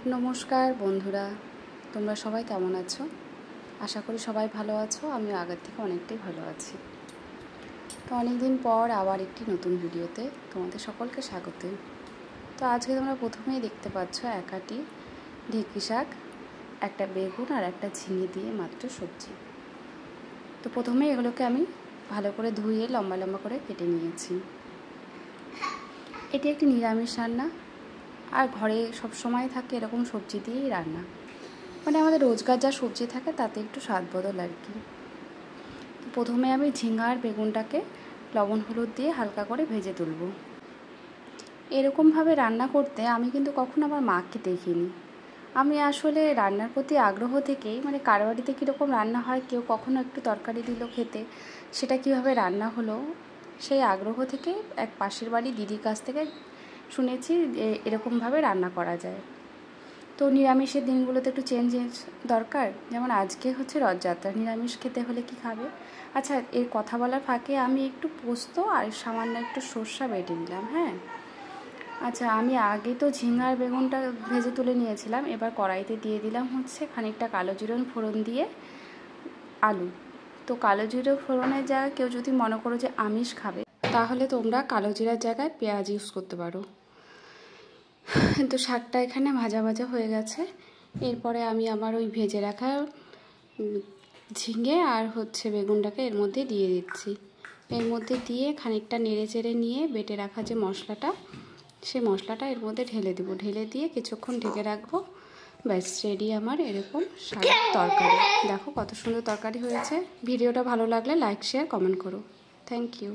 নমস্কার বন্ধুরা, তোমরা সবাই কেমন আছো? আশা করি সবাই ভালো আছো। আমিও আগের থেকে অনেকটাই ভালো আছি। তো অনেক দিন পর আবার একটি নতুন ভিডিওতে তোমাদের সকলকে স্বাগত। তো আজকে তোমরা প্রথমেই দেখতে পাচ্ছ একাটি ঢেঁকি শাক, একটা বেগুন আর একটা ঝিঙে দিয়ে মাত্র সবজি। তো প্রথমে এগুলোকে আমি ভালো করে ধুয়ে লম্বা লম্বা করে কেটে নিয়েছি। এটি একটি নিরামিষ রান্না, আর ঘরে সব সময় থাকে এরকম সবজি দিয়েই রান্না, মানে আমাদের রোজগার যা সবজি থাকে তাতে একটু স্বাদ বদল আর কি। প্রথমে আমি ঝিঙা আর বেগুনটাকে লবণ হলুদ দিয়ে হালকা করে ভেজে তুলব। এরকমভাবে রান্না করতে আমি কিন্তু কখনো আমার মাকে দেখিনি। আমি আসলে রান্নার প্রতি আগ্রহ থেকেই, মানে কার বাড়িতে কীরকম রান্না হয়, কেউ কখনো একটু তরকারি দিল খেতে, সেটা কীভাবে রান্না হলো, সেই আগ্রহ থেকে এক পাশের বাড়ি দিদির কাছ থেকে শুনেছি যে এরকমভাবে রান্না করা যায়। তো নিরামিষের দিনগুলোতে একটু চেঞ্জ দরকার, যেমন আজকে হচ্ছে রথযাত্রা, নিরামিষ খেতে হলে কি খাবে। আচ্ছা, এর কথা বলার ফাঁকে আমি একটু পোস্ত আর সামান্য একটু সর্ষা বেটে নিলাম। হ্যাঁ, আচ্ছা, আমি আগে তো ঝিঙার বেগুনটা ভেজে তুলে নিয়েছিলাম। এবার কড়াইতে দিয়ে দিলাম হচ্ছে খানিকটা কালো জিরোর ফোড়ন দিয়ে আলু। তো কালো জিরো ফোড়নের জায়গায় কেউ যদি মনে করো যে আমিষ খাবে, তাহলে তোমরা কালো জিরার জায়গায় পেঁয়াজ ইউজ করতে পারো। তো শাকটা এখানে ভাজা ভাজা হয়ে গেছে। এরপরে আমি আমার ওই ভেজে রাখা ঝিঙে আর হচ্ছে বেগুনটাকে এর মধ্যে দিয়ে দিচ্ছি। এর মধ্যে দিয়ে খানিকটা নেড়ে চেড়ে নিয়ে বেটে রাখা যে মশলাটা, সেই মশলাটা এর মধ্যে ঢেলে দেবো। ঢেলে দিয়ে কিছুক্ষণ ঢেকে রাখবো। ব্যাস রেডি আমার এরকম শাকের তরকারি। দেখো কত সুন্দর তরকারি হয়েছে। ভিডিওটা ভালো লাগলে লাইক, শেয়ার, কমেন্ট করো। Thank you.